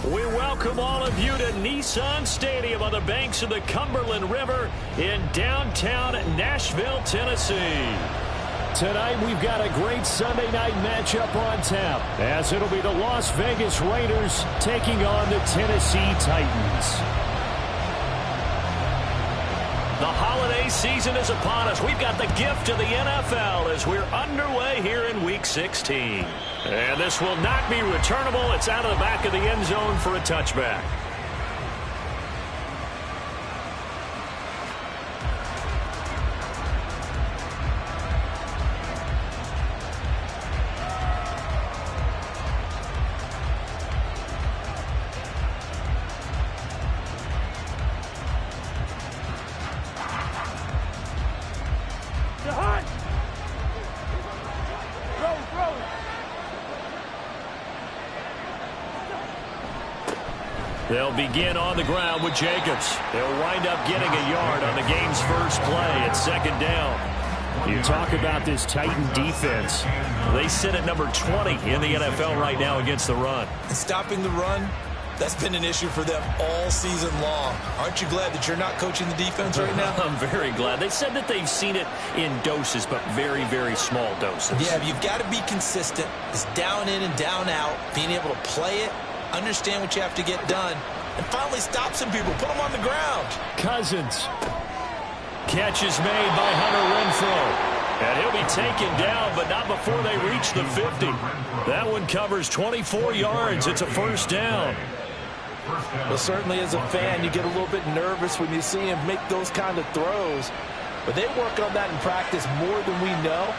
We welcome all of you to Nissan Stadium on the banks of the Cumberland River in downtown Nashville, Tennessee. Tonight we've got a great Sunday night matchup on tap, as it'll be the Las Vegas Raiders taking on the Tennessee Titans. The holiday season is upon us. We've got the gift of the NFL as we're underway here in Week 16. And this will not be returnable. It's out of the back of the end zone for a touchback. They'll begin on the ground with Jacobs. They'll wind up getting a yard on the game's first play at second down. You talk about this Titan defense. They sit at number 20 in the NFL right now against the run. And stopping the run, that's been an issue for them all season long. Aren't you glad that you're not coaching the defense right now? I'm very glad. They said that they've seen it in doses, but very, very small doses. Yeah, you've got to be consistent. It's down in and down out, being able to play it, understand what you have to get done, and finally stop some people, put them on the ground. Cousins. Catch is made by Hunter Renfrow. And he'll be taken down, but not before they reach the 50. That one covers 24 yards. It's a first down. Well, certainly as a fan, you get a little bit nervous when you see him make those kind of throws. But they work on that in practice more than we know.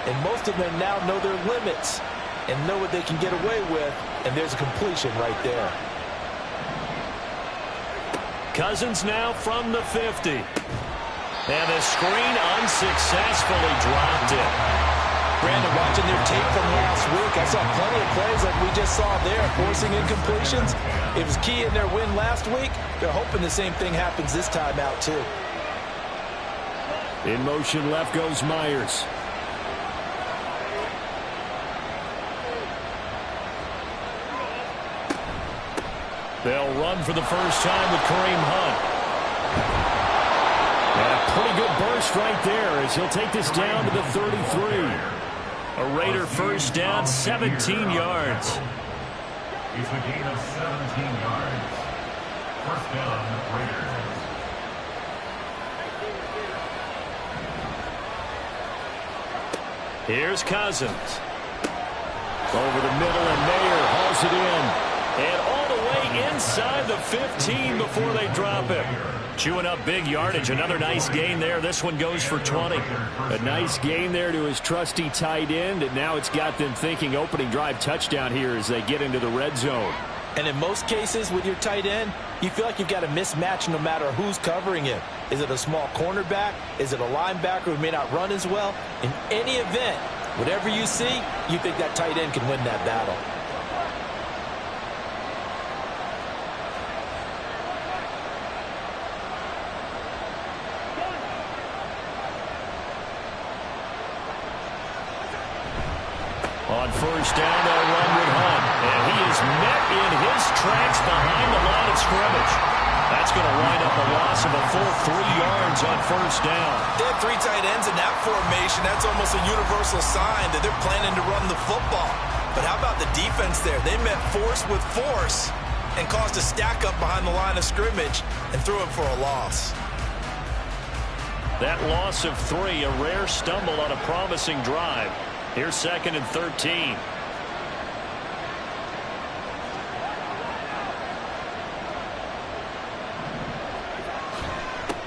And most of them now know their limits and know what they can get away with. And there's a completion right there. Cousins now from the 50. And the screen unsuccessfully dropped it. Brandon, watching their tape from last week, I saw plenty of plays like we just saw there, forcing incompletions. It was key in their win last week. They're hoping the same thing happens this time out, too. In motion left goes Myers. They'll run for the first time with Kareem Hunt. And a pretty good burst right there as he'll take this down to the 33. A Raider first down, 17 yards. It's a gain of 17 yards. First down, Raiders. Here's Cousins. Over the middle, and Mayer hauls it in. And all the way inside the 15 before they drop it. Chewing up big yardage. Another nice gain there. This one goes for 20. A nice gain there to his trusty tight end, and now it's got them thinking opening drive touchdown here as they get into the red zone. And in most cases with your tight end, you feel like you've got a mismatch no matter who's covering him. Is it a small cornerback? Is it a linebacker who may not run as well? In any event, whatever you see, you think that tight end can win that battle. On first down, they'll run with Hunt. And he is met in his tracks behind the line of scrimmage. That's going to wind up a loss of a full 3 yards on first down. They have three tight ends in that formation. That's almost a universal sign that they're planning to run the football. But how about the defense there? They met force with force and caused a stack up behind the line of scrimmage and threw it for a loss. That loss of 3, a rare stumble on a promising drive. Here's second and 13.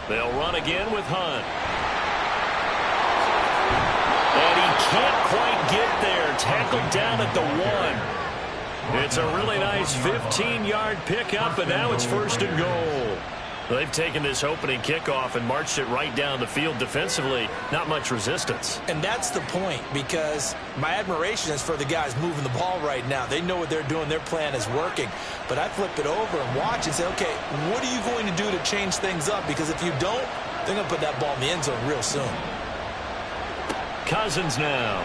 They'll run again with Hunt. And he can't quite get there. Tackled down at the 1. It's a really nice 15-yard pickup, and now it's first and goal. They've taken this opening kickoff and marched it right down the field defensively. Not much resistance. And that's the point, because my admiration is for the guys moving the ball right now. They know what they're doing. Their plan is working. But I flip it over and watch and say, okay, what are you going to do to change things up? Because if you don't, they're going to put that ball in the end zone real soon. Cousins now.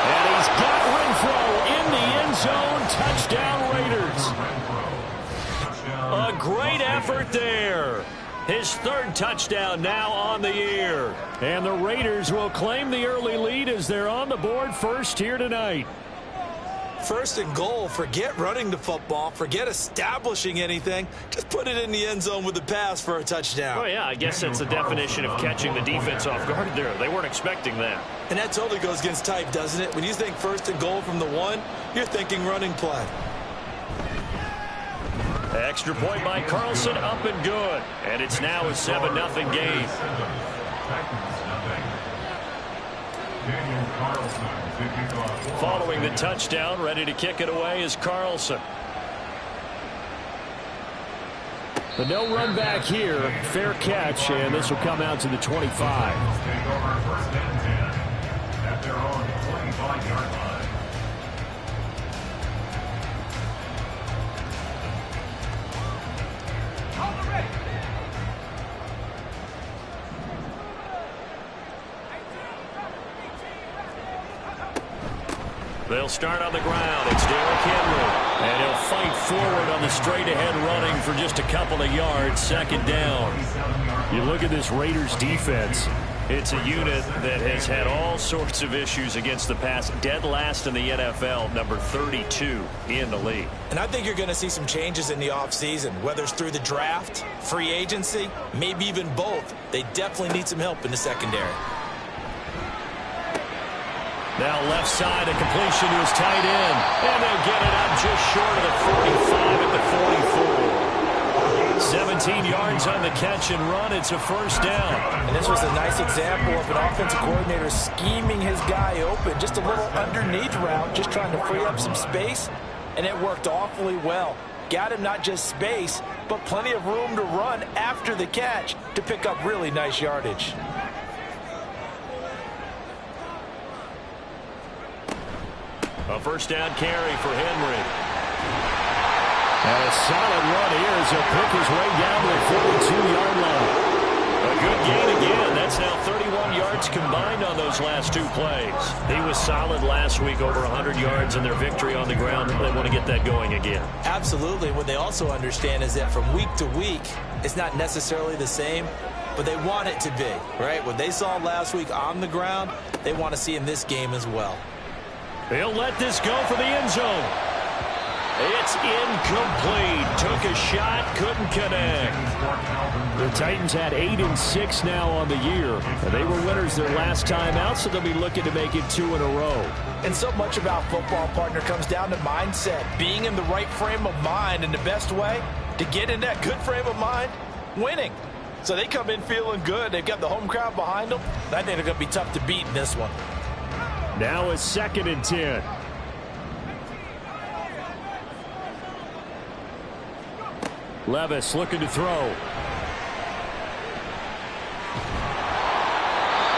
And he's got Renfrow in the end zone. Touchdown, Raiders. effort there. His third touchdown now on the year. And the Raiders will claim the early lead as they're on the board first here tonight. First and goal, forget running the football, forget establishing anything. Just put it in the end zone with the pass for a touchdown. Oh, yeah, I guess that's the definition of catching the defense off guard there. They weren't expecting that. And that totally goes against type, doesn't it? When you think first and goal from the 1, you're thinking running play. Extra point by Carlson, up and good. And it's now a 7-0 game. Following the touchdown, ready to kick it away is Carlson. The no run back here, fair catch, and this will come out to the 25. At their own 25-yard line. They'll start on the ground. It's Derrick Henry. And he'll fight forward on the straight-ahead running for just a couple of yards. Second down. You look at this Raiders defense. It's a unit that has had all sorts of issues against the pass. Dead last in the NFL, number 32 in the league. And I think you're going to see some changes in the offseason, whether it's through the draft, free agency, maybe even both. They definitely need some help in the secondary. Now left side, a completion to his tight end. And they'll get it up just short of the 45 at the 44. 17 yards on the catch and run. It's a first down. And this was a nice example of an offensive coordinator scheming his guy open. Just a little underneath route, just trying to free up some space. And it worked awfully well. Got him not just space, but plenty of room to run after the catch to pick up really nice yardage. A first down carry for Henry. And a solid run here as he'll pick his way down to the 42-yard line. A good gain again. That's now 31 yards combined on those last two plays. He was solid last week, over 100 yards in their victory on the ground. They want to get that going again. Absolutely. What they also understand is that from week to week, it's not necessarily the same, but they want it to be, right? What they saw last week on the ground, they want to see in this game as well. He'll let this go for the end zone. It's incomplete. Took a shot, couldn't connect. The Titans had 8-6 now on the year. They were winners their last time out, so they'll be looking to make it 2 in a row. And so much about football, partner, comes down to mindset. Being in the right frame of mind, and the best way to get in that good frame of mind, winning. So they come in feeling good. They've got the home crowd behind them. I think they're going to be tough to beat in this one. Now it's 2nd and 10. Levis looking to throw.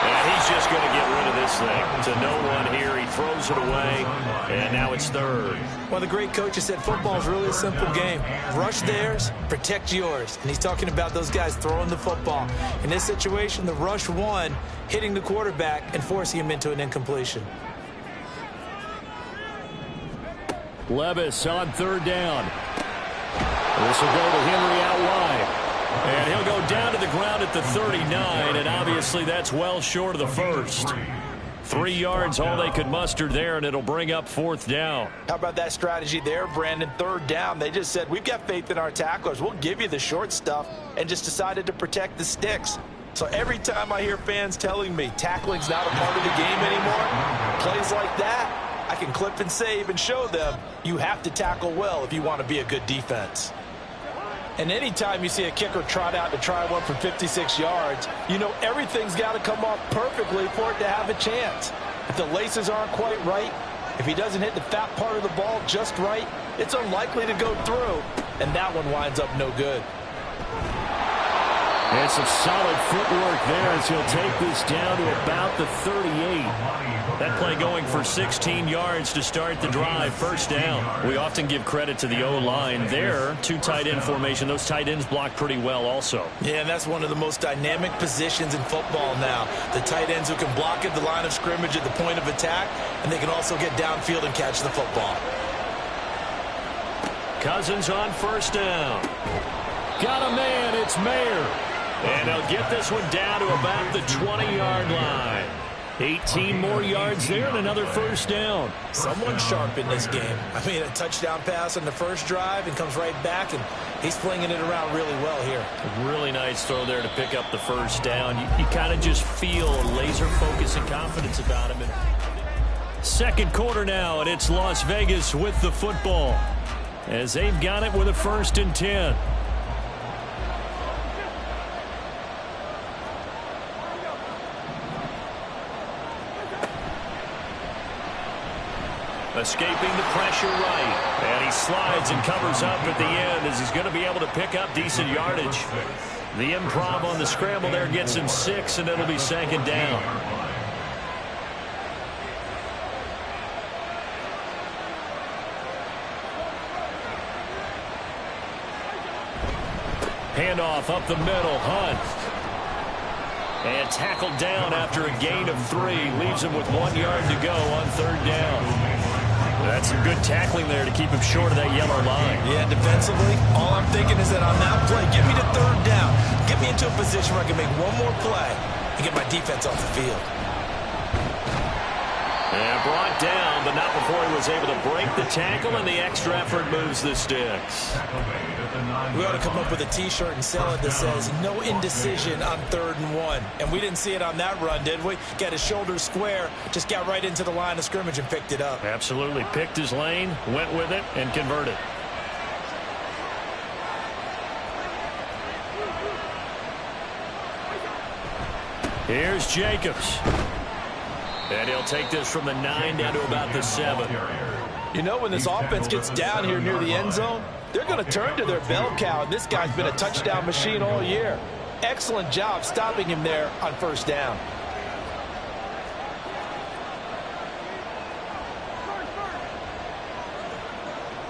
And he's just going to get rid of this thing. To no one here. He throws it away. And now it's 3rd. Well, the great coach has said football is really a simple game. Rush theirs, protect yours. And he's talking about those guys throwing the football. In this situation, the rush won, hitting the quarterback and forcing him into an incompletion. Levis on 3rd down. This will go to Henry out wide. And he'll go down to the ground at the 39, and obviously that's well short of the first. 3 yards, all they could muster there, and it'll bring up 4th down. How about that strategy there, Brandon? 3rd down. They just said, we've got faith in our tacklers. We'll give you the short stuff, and just decided to protect the sticks. So every time I hear fans telling me tackling's not a part of the game anymore, plays like that, I can clip and save and show them you have to tackle well if you want to be a good defense. And anytime you see a kicker trot out to try one from 56 yards, you know everything's got to come off perfectly for it to have a chance. If the laces aren't quite right, if he doesn't hit the fat part of the ball just right, it's unlikely to go through, and that one winds up no good. And some solid footwork there as he'll take this down to about the 38. That play going for 16 yards to start the drive. 1st down. We often give credit to the O-line there. 2 tight end formation. Those tight ends block pretty well also. Yeah, and that's one of the most dynamic positions in football now. The tight ends who can block at the line of scrimmage at the point of attack, and they can also get downfield and catch the football. Cousins on 1st down. Got a man. It's Mayer. And they'll get this one down to about the 20-yard line. 18 more yards there and another first down. Someone sharp in this game. I mean, a touchdown pass on the first drive and comes right back, and he's flinging it around really well here. A really nice throw there to pick up the first down. You kind of just feel laser focus and confidence about him. Second quarter now, and it's Las Vegas with the football as they've got it with a 1st and 10. Escaping the pressure right. And he slides and covers up at the end as he's going to be able to pick up decent yardage. The improv on the scramble there gets him 6, and it'll be 2nd down. Handoff up the middle. Hunt. And tackled down after a gain of 3. Leaves him with 1 yard to go on 3rd down. That's some good tackling there to keep him short of that yellow line. Yeah, defensively, all I'm thinking is that on that play, get me to 3rd down. Get me into a position where I can make one more play and get my defense off the field. And brought down, but not before he was able to break the tackle, and the extra effort moves the sticks. We ought to come up with a T-shirt and sell it that says, no indecision on 3rd and 1. And we didn't see it on that run, did we? Got his shoulders square, just got right into the line of scrimmage and picked it up. Absolutely. Picked his lane, went with it, and converted. Here's Jacobs. And he'll take this from the 9 down to about the 7. You know, when this offense gets down here near the end zone, they're going to turn to their bell cow, and this guy's been a touchdown machine all year. Excellent job stopping him there on 1st down.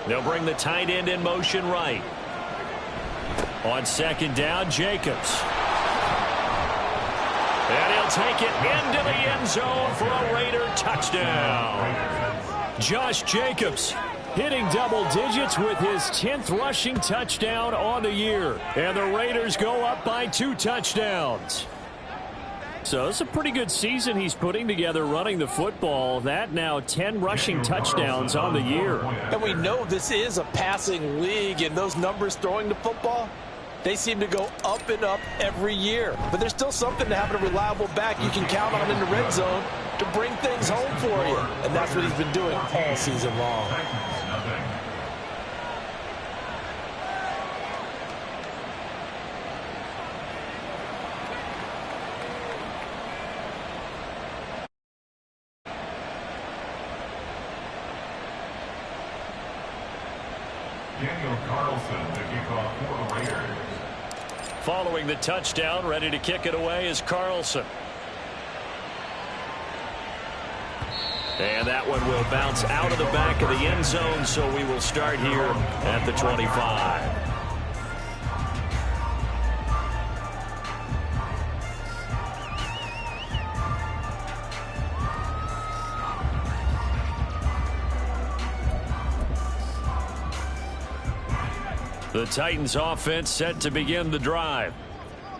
They'll bring the tight end in motion right. On 2nd down, Jacobs. And he'll take it into the end zone for a Raider touchdown. Josh Jacobs hitting double digits with his 10th rushing touchdown on the year. And the Raiders go up by 2 touchdowns. So it's a pretty good season he's putting together running the football. That now 10 rushing touchdowns on the year. And we know this is a passing league, and those numbers throwing the football, they seem to go up and up every year. But there's still something to having a reliable back you can count on in the red zone to bring things home for you. And that's what he's been doing all season long. Daniel Carlson to kick off for the Raiders. Following the touchdown, ready to kick it away is Carlson. And that one will bounce out of the back of the end zone, so we will start here at the 25. The Titans offense set to begin the drive.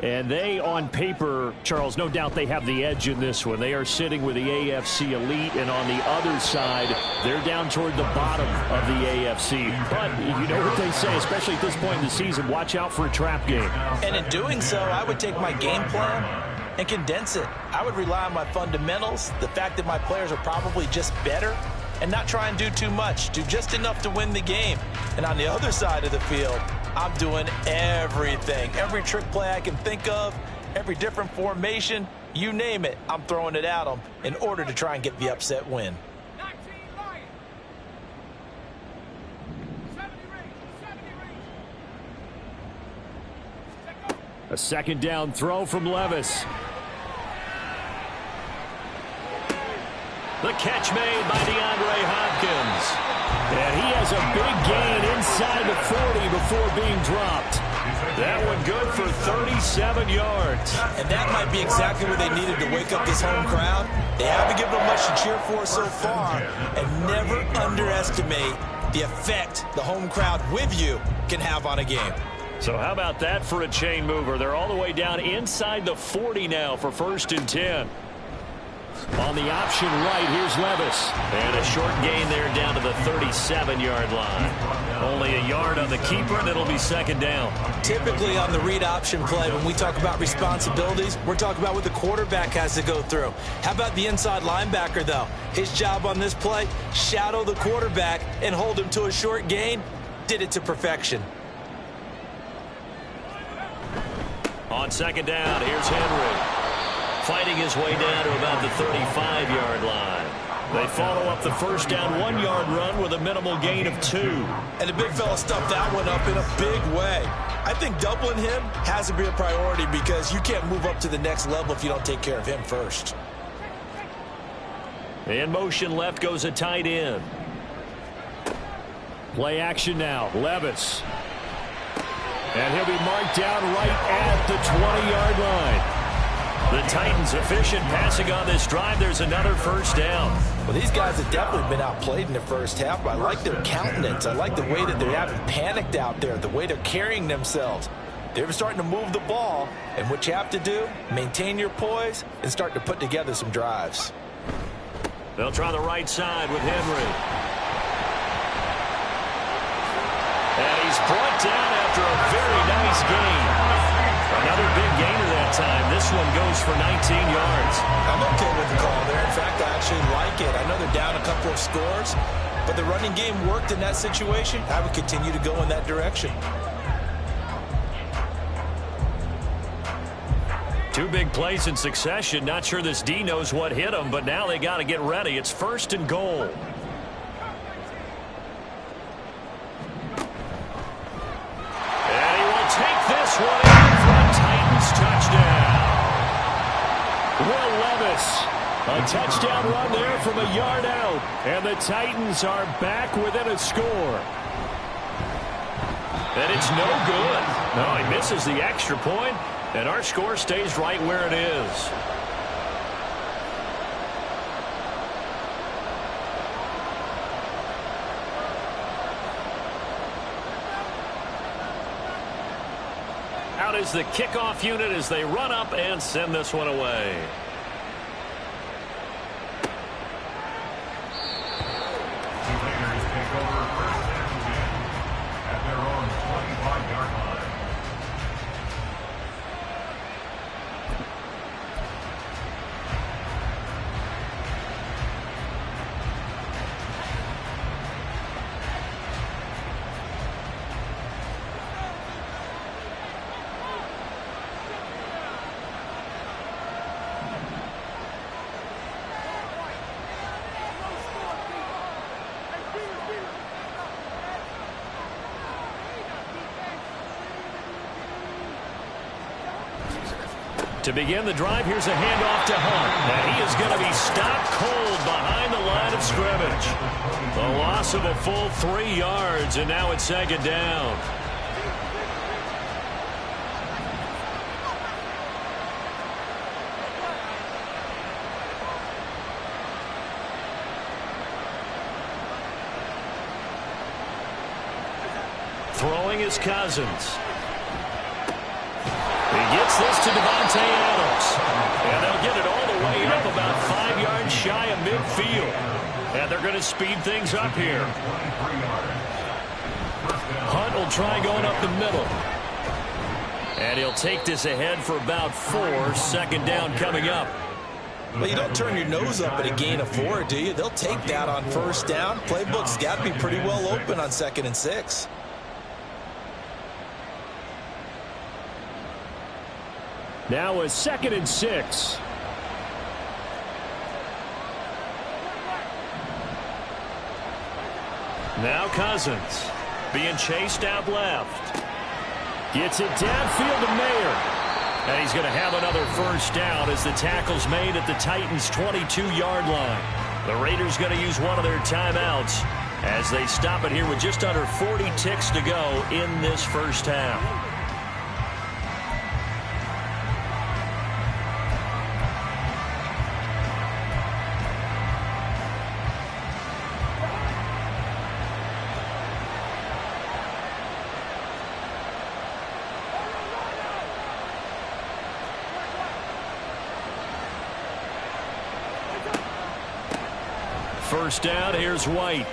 And they, on paper, Charles, no doubt they have the edge in this one. They are sitting with the AFC elite, and on the other side, they're down toward the bottom of the AFC. But you know what they say, especially at this point in the season, watch out for a trap game. And in doing so, I would take my game plan and condense it. I would rely on my fundamentals, the fact that my players are probably just better, and not try and do too much, do just enough to win the game. And on the other side of the field, I'm doing everything. Every trick play I can think of, every different formation, you name it, I'm throwing it at them in order to try and get the upset win. A 2nd down throw from Levis. The catch made by DeAndre Hopkins. And he has a big gain inside the 40 before being dropped. That one good for 37 yards. And that might be exactly what they needed to wake up this home crowd. They haven't given them much to cheer for so far. And never underestimate the effect the home crowd with you can have on a game. So how about that for a chain mover? They're all the way down inside the 40 now for 1st and 10. On the option right, here's Levis. And a short gain there down to the 37-yard line. Only a yard on the keeper, and it'll be 2nd down. Typically on the read option play, when we talk about responsibilities, we're talking about what the quarterback has to go through. How about the inside linebacker, though? His job on this play, shadow the quarterback and hold him to a short gain. Did it to perfection. On 2nd down, here's Henry. Fighting his way down to about the 35-yard line. They follow up the 1st down 1-yard run with a minimal gain of 2. And the big fella stuffed that one up in a big way. I think doubling him has to be a priority because you can't move up to the next level if you don't take care of him first. In motion left goes a tight end. Play action now. Levis. And he'll be marked down right at the 20-yard line. The Titans efficient passing on this drive. There's another 1st down. Well, these guys have definitely been outplayed in the first half, but I like their countenance. I like the way that they haven't panicked out there, the way they're carrying themselves. They're starting to move the ball, and what you have to do, maintain your poise and start to put together some drives. They'll try the right side with Henry. And he's brought down after a very nice gain. Another big gainer that time. This one goes for 19 yards. I'm okay with the call there. In fact, I actually like it. I know they're down a couple of scores, but the running game worked in that situation. I would continue to go in that direction. 2 big plays in succession. Not sure this D knows what hit him, but now they got to get ready. It's 1st and goal. This one in for a Titans touchdown. Will Levis. A touchdown run there from a yard out. And the Titans are back within a score. And it's no good. No, he misses the extra point, and our score stays right where it is. Out is the kickoff unit as they run up and send this one away. Raiders take over 1st and 10 at their own 25-yard line. To begin the drive, here's a handoff to Hunt. And he is going to be stopped cold behind the line of scrimmage. The loss of a full 3 yards, and now it's 2nd down. Throwing is Cousins. He gets this to Devontae Adams. And they'll get it all the way up about 5 yards shy of midfield. And they're going to speed things up here. Hunt will try going up the middle. And he'll take this ahead for about 4. 2nd down coming up. Well, you don't turn your nose up at a gain of 4, do you? They'll take that on 1st down. Playbook's got to be pretty well open on 2nd and 6. Now a 2nd and 6. Now Cousins being chased out left. Gets it downfield to Mayer. And he's going to have another 1st down as the tackle's made at the Titans' 22-yard line. The Raiders going to use one of their timeouts as they stop it here with just under 40 ticks to go in this 1st half. first down. Here's White.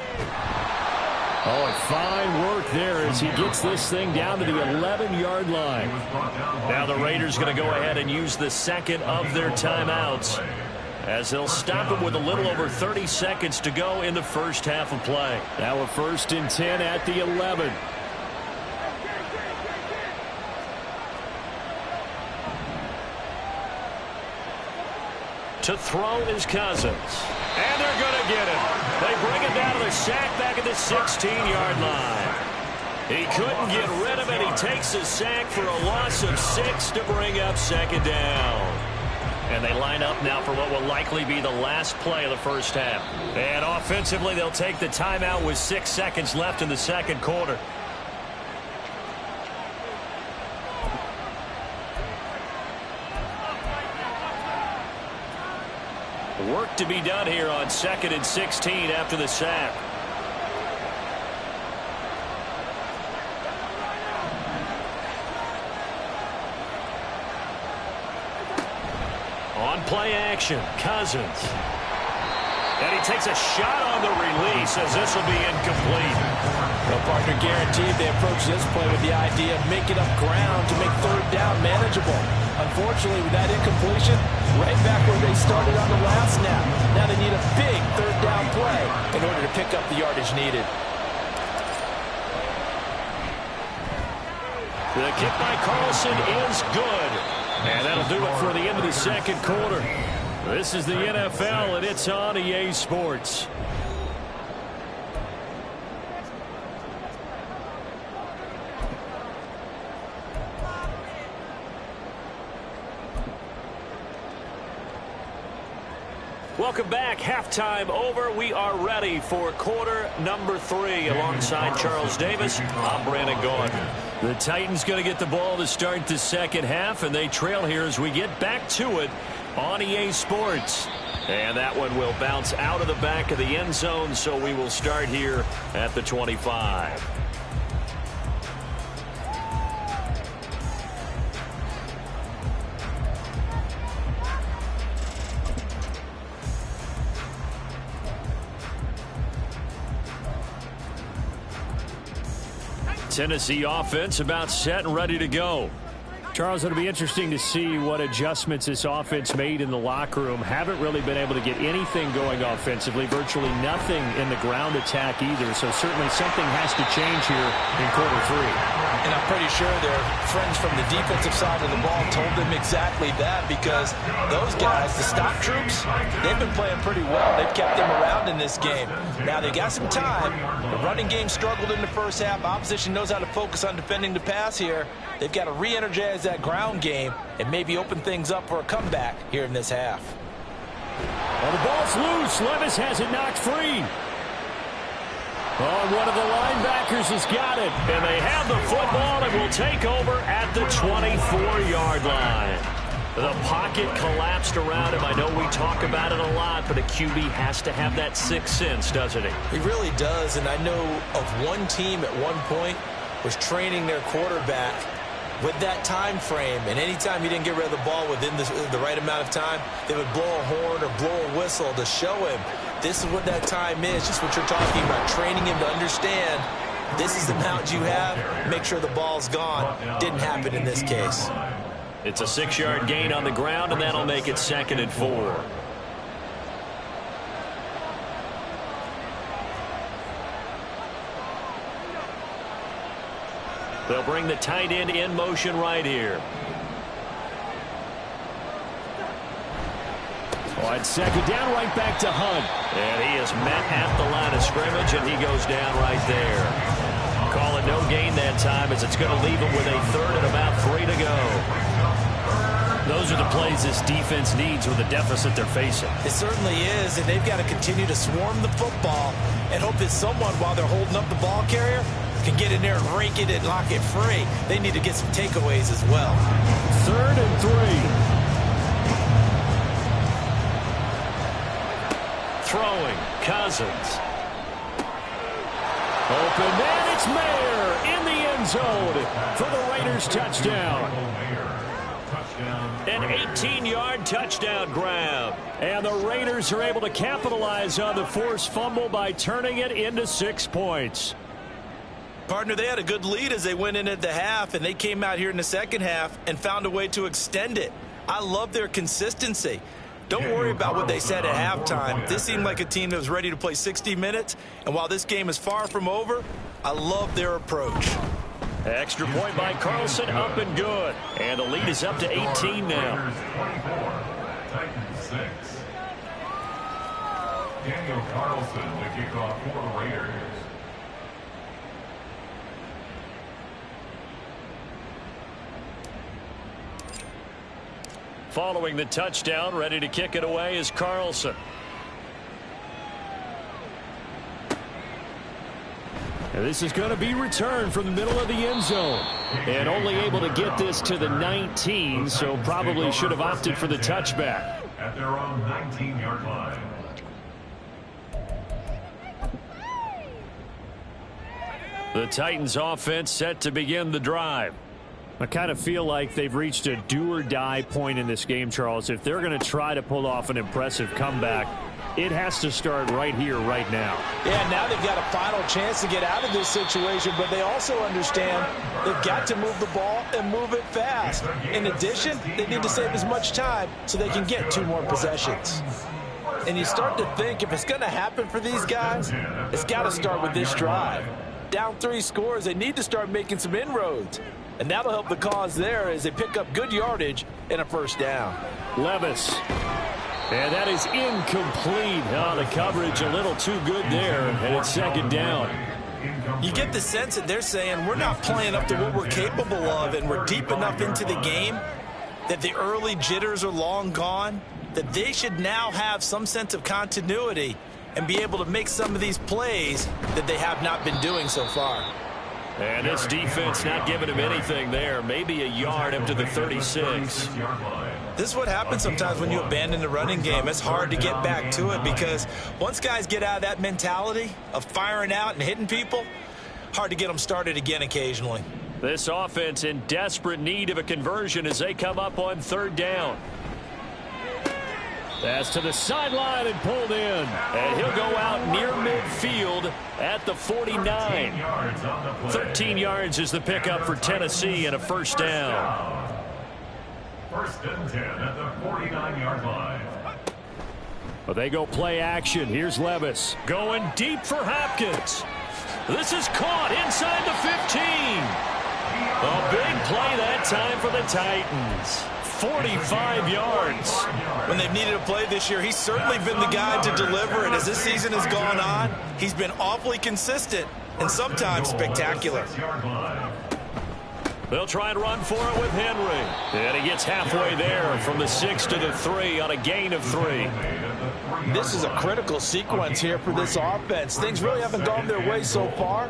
Oh, and fine work there as he gets this thing down to the 11-yard line. Now the Raiders going to go ahead and use the second of their timeouts, as they'll stop it with a little over 30 seconds to go in the first half of play. Now a 1st and 10 at the 11. To throw is Cousins. And they're going to get it. They bring it down to the sack back at the 16-yard line. He couldn't get rid of it. He takes a sack for a loss of 6 to bring up second down. And they line up now for what will likely be the last play of the first half. And offensively, they'll take the timeout with 6 seconds left in the second quarter. Work to be done here on 2nd and 16 after the sack. On play action, Cousins. And he takes a shot on the release as this will be incomplete. Well, partner, guaranteed they approach this play with the idea of making up ground to make third down manageable. Unfortunately, with that incompletion, right back where they started on the last snap. Now they need a big third down play in order to pick up the yardage needed. The kick by Carlson is good. And that'll do it for the end of the second quarter. This is the NFL, and it's on EA Sports. Welcome back. Halftime over. We are ready for quarter number 3. Alongside Charles Davis, I'm Brandon Gaudin. The Titans going to get the ball to start the second half, and they trail here as we get back to it on EA Sports. And that one will bounce out of the back of the end zone, so we will start here at the 25. Tennessee offense about set and ready to go. Charles, it'll be interesting to see what adjustments this offense made in the locker room. Haven't really been able to get anything going offensively. Virtually nothing in the ground attack either. So certainly something has to change here in quarter 3. And I'm pretty sure their friends from the defensive side of the ball told them exactly that, because those guys, the stock troops, they've been playing pretty well. They've kept them around in this game. Now they got some time. The running game struggled in the first half. Opposition knows how to focus on defending the pass here. They've got to re-energize that ground game and maybe open things up for a comeback here in this half. Well, the ball's loose. Levis has it knocked free. Oh, one of the linebackers has got it. And they have the football and will take over at the 24-yard line. The pocket collapsed around him. I know we talk about it a lot, but a QB has to have that sixth sense, doesn't he? He really does, and I know of one team at one point was training their quarterback with that time frame, and anytime he didn't get rid of the ball within the right amount of time, they would blow a horn or blow a whistle to show him this is what that time is, just what you're talking about, training him to understand this is the amount you have, make sure the ball's gone. Didn't happen in this case. It's a 6-yard gain on the ground, and that'll make it 2nd and 4. They'll bring the tight end in motion right here. On 2nd down, right back to Hunt. And he is met at the line of scrimmage, and he goes down right there. Call it no gain that time, as it's going to leave him with a 3rd and about 3 to go. Those are the plays this defense needs with the deficit they're facing. It certainly is, and they've got to continue to swarm the football and hope that someone, while they're holding up the ball carrier, can get in there and rake it and lock it free. They need to get some takeaways as well. 3rd and 3. Throwing, Cousins. Open man, it's Mayer in the end zone for the Raiders touchdown. An 18-yard touchdown grab. And the Raiders are able to capitalize on the forced fumble by turning it into 6 points. Partner, they had a good lead as they went in at the half, and they came out here in the second half and found a way to extend it. I love their consistency. Don't worry about what they said at halftime. This seemed like a team that was ready to play 60 minutes, and while this game is far from over, I love their approach. Extra point by Carlson, up and good. And the lead is up to 18 now. Titans 6. Daniel Carlson, the kickoff for the Raiders. Following the touchdown, ready to kick it away is Carlson. And this is going to be returned from the middle of the end zone. And only able to get this to the 19, so probably should have opted for the touchback. At their own 19-yard line. The Titans offense set to begin the drive. I kind of feel like they've reached a do-or-die point in this game, Charles. If they're going to try to pull off an impressive comeback, it has to start right here, right now. Yeah, now they've got a final chance to get out of this situation, but they also understand they've got to move the ball and move it fast. In addition, they need to save as much time so they can get 2 more possessions. And you start to think if it's going to happen for these guys, it's got to start with this drive. Down 3 scores, they need to start making some inroads. And that'll help the cause there as they pick up good yardage and a first down. Levis. And that is incomplete. Oh, the coverage a little too good there, and it's second down. You get the sense that they're saying we're not playing up to what we're capable of, and we're deep enough into the game that the early jitters are long gone, that they should now have some sense of continuity and be able to make some of these plays that they have not been doing so far. And this defense not giving him anything there. Maybe a yard up to the 36. This is what happens sometimes when you abandon the running game. It's hard to get back to it because once guys get out of that mentality of firing out and hitting people, hard to get them started again occasionally. This offense in desperate need of a conversion as they come up on 3rd down. Pass to the sideline and pulled in. And he'll go out near midfield at the 49. 13 yards is the pickup for Tennessee and a first down. 1st and 10 at the 49-yard line. Well, they go play action. Here's Levis going deep for Hopkins. This is caught inside the 15. A big play that time for the Titans. 45 yards. When they've needed a play this year, he's certainly been the guy to deliver it. As this season has gone on, he's been awfully consistent and sometimes spectacular. They'll try and run for it with Henry. And he gets halfway there from the 6 to the 3 on a gain of 3. This is a critical sequence here for this offense. Things really haven't gone their way so far.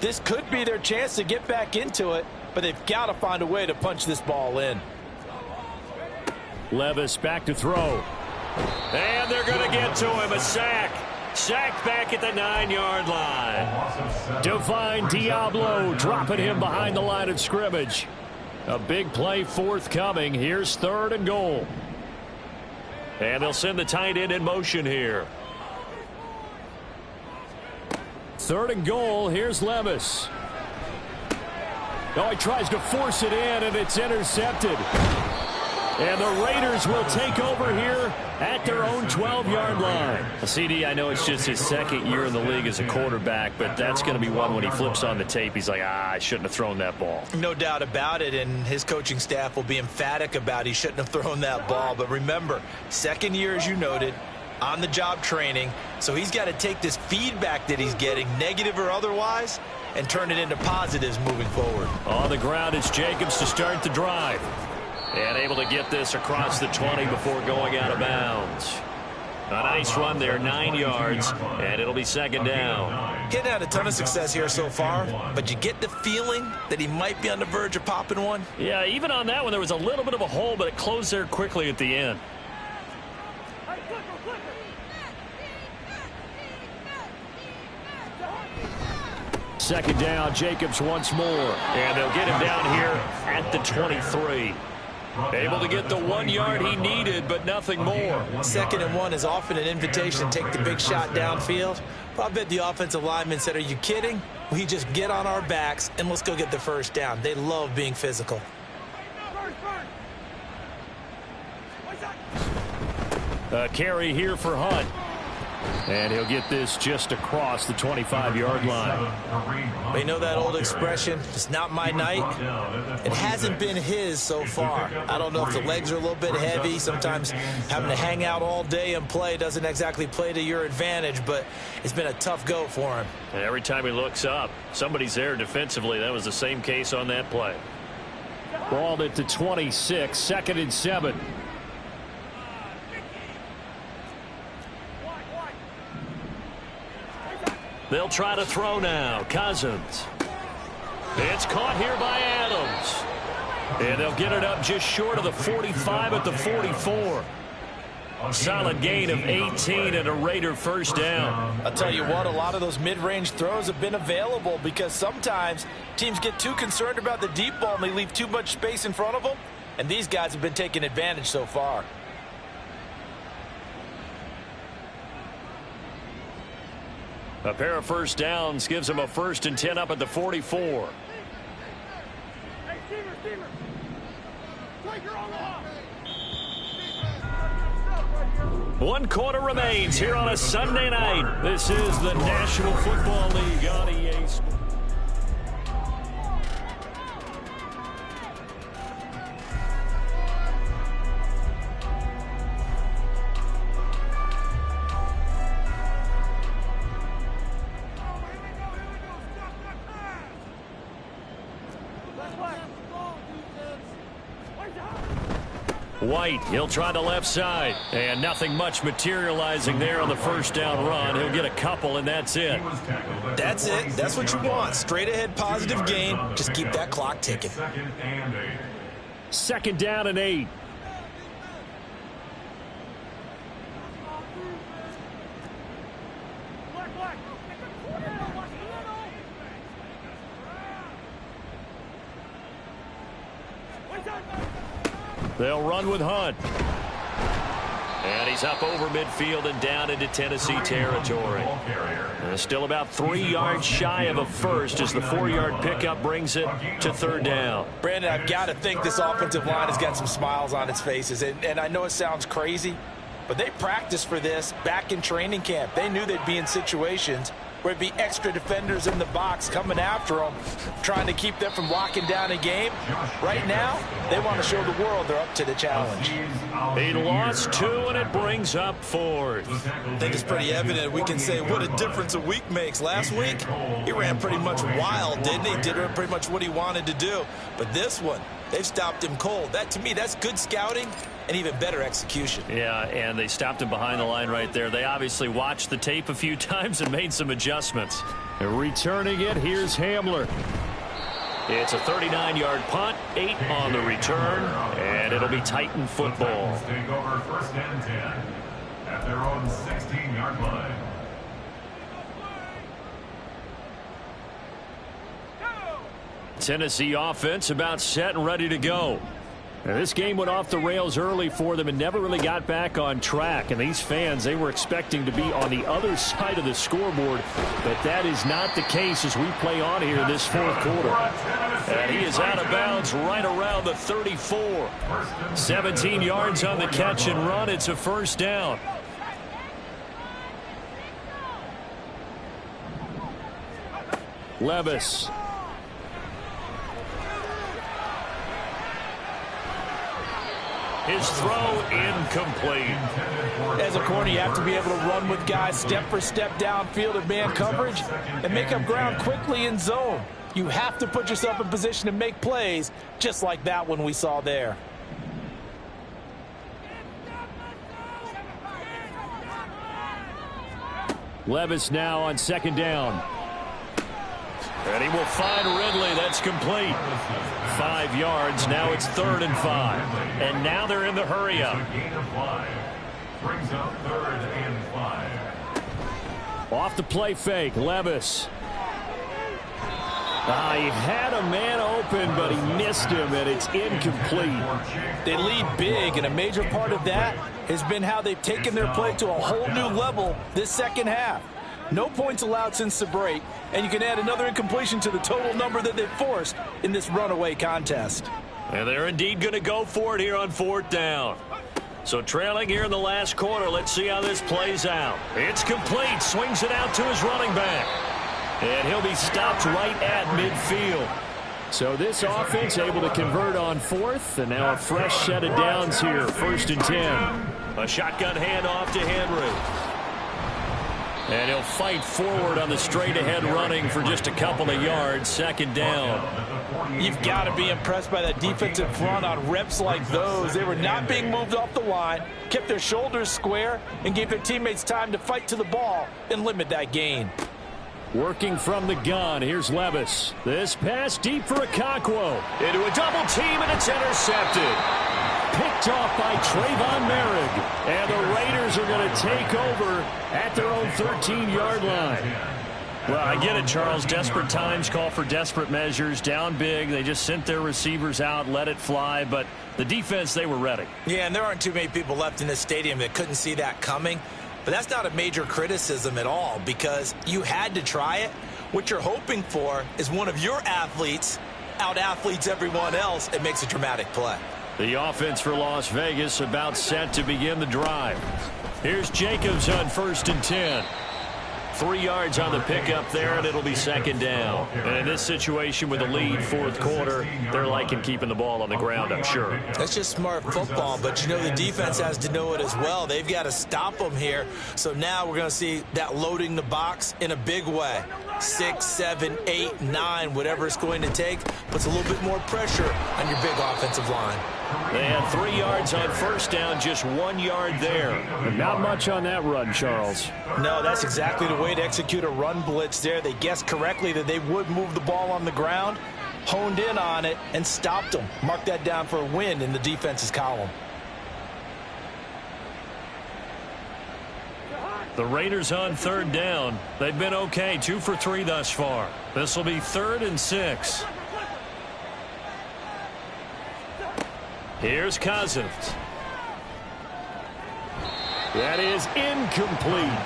This could be their chance to get back into it, but they've got to find a way to punch this ball in. Levis back to throw. And they're going to get to him. A sack. Sacked back at the 9-yard line. Divine Diablo dropping him behind the line of scrimmage. A big play forthcoming. Here's 3rd and goal. And they'll send the tight end in motion here. 3rd and goal. Here's Levis. Oh, he tries to force it in, and it's intercepted. And the Raiders will take over here at their own 12-yard line. CD, I know it's just his 2nd year in the league as a quarterback, but that's going to be one when he flips on the tape. He's like, I shouldn't have thrown that ball. No doubt about it, and his coaching staff will be emphatic about he shouldn't have thrown that ball. But remember, 2nd year, as you noted, on-the-job training, so he's got to take this feedback that he's getting, negative or otherwise, and turn it into positives moving forward. On the ground, it's Jacobs to start the drive. And able to get this across the 20 before going out of bounds. A nice run there, 9 yards, and it'll be 2nd down. Getting had a ton of success here so far, but you get the feeling that he might be on the verge of popping one. Yeah, even on that one, there was a little bit of a hole, but it closed there quickly at the end. Second down, Jacobs once more. And they'll get him down here at the 23. Able to get the 1 yard he needed, but nothing more. 2nd and 1 is often an invitation to take the big shot downfield. But I bet the offensive lineman said, are you kidding? We just get on our backs and let's go get the first down. They love being physical. A carry here for Hunt. And he'll get this just across the 25-yard line. We know that old expression, it's not my night. It hasn't been his so far. I don't know if the legs are a little bit heavy. Sometimes having to hang out all day and play doesn't exactly play to your advantage, but it's been a tough go for him. And every time he looks up, somebody's there defensively. That was the same case on that play. Balled it to 26, 2nd and 7. They'll try to throw now. Cousins. It's caught here by Adams. And they'll get it up just short of the 45 at the 44. Solid gain of 18 and a Raider first down. I'll tell you what, a lot of those mid-range throws have been available because sometimes teams get too concerned about the deep ball and they leave too much space in front of them. And these guys have been taking advantage so far. A pair of first downs gives them a 1st and 10 up at the 44. One quarter remains here on a Sunday night. This is the National Football League on EA Sports. White, he'll try the left side. And nothing much materializing there on the first down run. He'll get a couple, and that's it. That's it. That's what you want. Straight ahead positive gain. Just keep that clock ticking. 2nd down and 8. They'll run with Hunt. And he's up over midfield and down into Tennessee territory. And still about 3 yards shy of a first as the 4-yard pickup brings it to 3rd down. Brandon, I've got to think this offensive line has got some smiles on its faces. And I know it sounds crazy, but they practiced for this back in training camp. They knew they'd be in situations where it'd be extra defenders in the box coming after them, trying to keep them from locking down a game. Right now, they want to show the world they're up to the challenge. He lost 2, and it brings up 4th. I think it's pretty evident. We can say what a difference a week makes. Last week, he ran pretty much wild, didn't he? Did pretty much what he wanted to do. But this one, they've stopped him cold. That, to me, that's good scouting and even better execution. Yeah, and they stopped him behind the line right there. They obviously watched the tape a few times and made some adjustments. And returning it, here's Hamler. It's a 39-yard punt, 8 on the return, and it'll be Titan football. Take over 1st and 10 at their own 16-yard line. Tennessee offense about set and ready to go. Now, this game went off the rails early for them and never really got back on track. And these fans, they were expecting to be on the other side of the scoreboard. But that is not the case as we play on here in this 4th quarter. And he is out of bounds right around the 34. 17 yards on the catch and run. It's a 1st down. Levis. His throw incomplete. As a corner, you have to be able to run with guys step for step downfield in man coverage and make up ground quickly in zone. You have to put yourself in position to make plays just like that one we saw there. Levis now on 2nd down. And he will find Ridley. That's complete. 5 yards. Now it's 3rd and 5. And now they're in the hurry up. Brings up 3rd and 5. Off the play fake. Levis. He had a man open, but he missed him, and it's incomplete. They lead big, and a major part of that has been how they've taken their play to a whole new level this second half. No points allowed since the break, and you can add another incompletion to the total number that they've forced in this runaway contest. And they're indeed going to go for it here on 4th down. So trailing here in the last quarter, let's see how this plays out. It's complete, swings it out to his running back. And he'll be stopped right at midfield. So this offense able to convert on 4th, and now a fresh set of downs here, 1st and 10. A shotgun handoff to Henry. And he'll fight forward on the straight-ahead running for just a couple of yards, 2nd down. You've got to be impressed by that defensive front on reps like those. They were not being moved off the line, kept their shoulders square, and gave their teammates time to fight to the ball and limit that gain. Working from the gun, here's Levis. This pass deep for Okonkwo. Into a double team, and it's intercepted. Picked off by Trayvon Merrick. And the Raiders are going to take over at their own 13-yard line. Well, I get it, Charles. Desperate times call for desperate measures. Down big. They just sent their receivers out, let it fly. But the defense, they were ready. Yeah, and there aren't too many people left in this stadium that couldn't see that coming. But that's not a major criticism at all because you had to try it. What you're hoping for is one of your athletes out-athletes everyone else and makes a dramatic play. The offense for Las Vegas about set to begin the drive. Here's Jacobs on 1st and 10. 3 yards on the pickup there, and it'll be 2nd down. And in this situation with a lead, 4th quarter, they're liking keeping the ball on the ground, I'm sure. That's just smart football, but you know the defense has to know it as well. They've got to stop them here. So now we're going to see that loading the box in a big way. 6, 7, 8, 9, whatever it's going to take, puts a little bit more pressure on your big offensive line. They had 3 yards on 1st down, just 1 yard there. But not much on that run, Charles. No, that's exactly the way to execute a run blitz there. They guessed correctly that they would move the ball on the ground, honed in on it, and stopped them. Mark that down for a win in the defense's column. The Raiders on 3rd down. They've been okay, 2 for 3 thus far. This will be 3rd and 6. Here's Cousins. That is incomplete.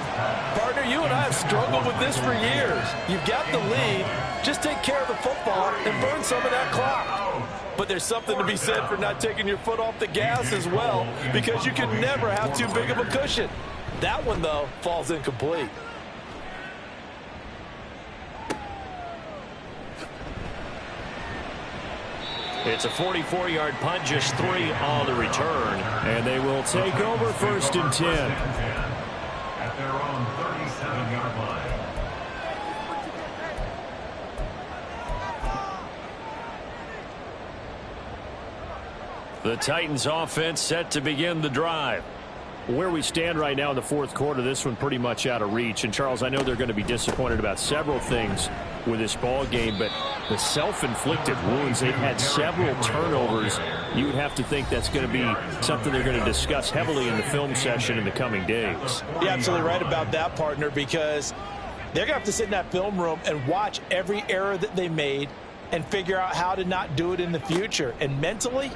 Partner, you and I have struggled with this for years. You've got the lead. Just take care of the football and burn some of that clock. But there's something to be said for not taking your foot off the gas as well, because you can never have too big of a cushion. That one, though, falls incomplete. It's a 44-yard punt, just 3 on the return. And they will take over 1st and 10. At their own 37-yard line. The Titans offense set to begin the drive. Where we stand right now in the 4th quarter, this one pretty much out of reach. And, Charles, I know they're going to be disappointed about several things with this ball game, but the self-inflicted wounds, they've had several turnovers. You would have to think that's going to be something they're going to discuss heavily in the film session in the coming days. You're absolutely right about that, partner, because they're going to have to sit in that film room and watch every error that they made and figure out how to not do it in the future. And mentally,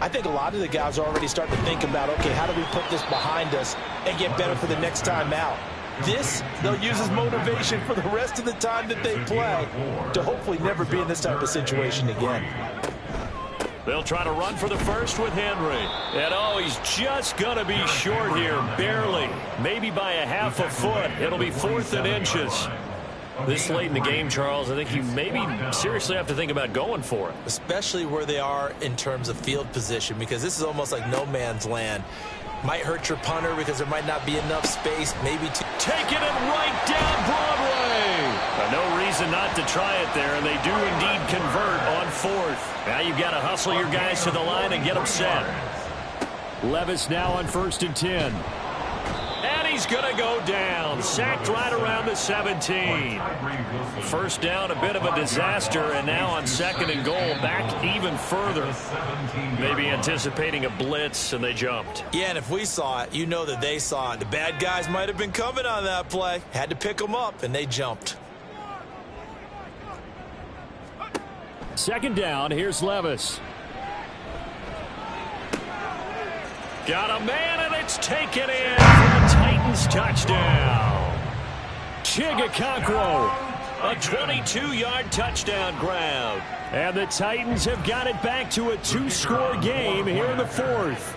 I think a lot of the guys are already starting to think about, okay, how do we put this behind us and get better for the next time out? This, they'll use as motivation for the rest of the time that they play to hopefully never be in this type of situation again. They'll try to run for the first with Henry. And, oh, he's just going to be short here, barely. Maybe by a half a foot. It'll be 4th and inches. This late in the game, Charles, I think you maybe seriously have to think about going for it. Especially where they are in terms of field position, because this is almost like no man's land. Might hurt your punter because there might not be enough space, maybe to taking it right down Broadway. But no reason not to try it there, and they do indeed convert on 4th. Now you've got to hustle your guys to the line and get them set. Levis now on 1st and 10. And he's going to go down. Sacked right around the 17. 1st down, a bit of a disaster, and now on 2nd and goal, back even further. Maybe anticipating a blitz, and they jumped. Yeah, and if we saw it, you know that they saw it. The bad guys might have been coming on that play. Had to pick them up, and they jumped. Second down, here's Levis. Got a man, and it's taken in for the Titans touchdown. Chigakakwo, a 22-yard touchdown grab. And the Titans have got it back to a 2-score game here in the fourth.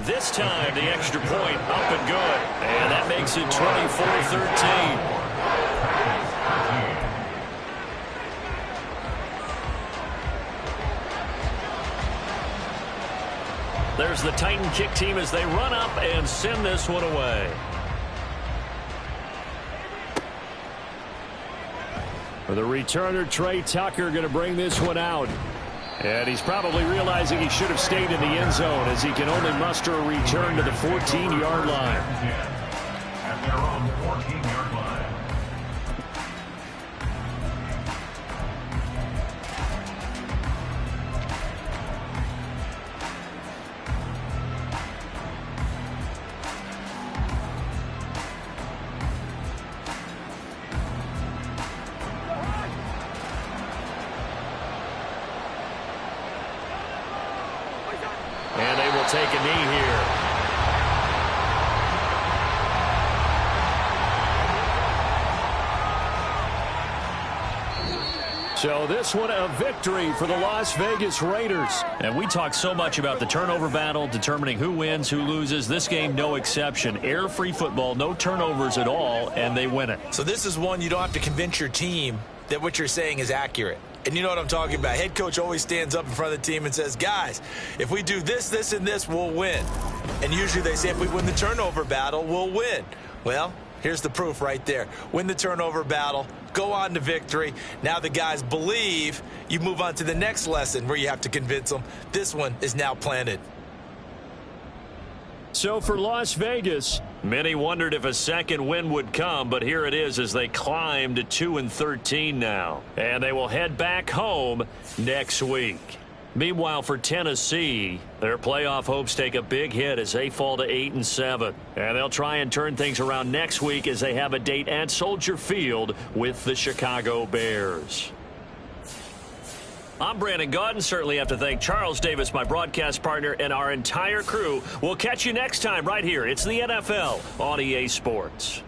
This time, the extra point up and good. And that makes it 24-13. There's the Titan kick team as they run up and send this one away. For the returner, Trey Tucker going to bring this one out. And he's probably realizing he should have stayed in the end zone as he can only muster a return to the 14-yard line. At their own 14-yard line. And they will take a knee here. So this one a victory for the Las Vegas Raiders. And we talk so much about the turnover battle, determining who wins, who loses. This game, no exception. Air-free football, no turnovers at all, and they win it. So this is one you don't have to convince your team that what you're saying is accurate. And you know what I'm talking about. Head coach always stands up in front of the team and says, guys, if we do this, this, and this, we'll win. And usually they say if we win the turnover battle, we'll win. Well, here's the proof right there. Win the turnover battle, go on to victory. Now the guys believe. You move on to the next lesson where you have to convince them. This one is now planted. So for Las Vegas, many wondered if a second win would come, but here it is as they climb to 2-13 now. And they will head back home next week. Meanwhile, for Tennessee, their playoff hopes take a big hit as they fall to 8-7. And they'll try and turn things around next week as they have a date at Soldier Field with the Chicago Bears. I'm Brandon Gaudin. Certainly have to thank Charles Davis, my broadcast partner, and our entire crew. We'll catch you next time right here. It's the NFL on EA Sports.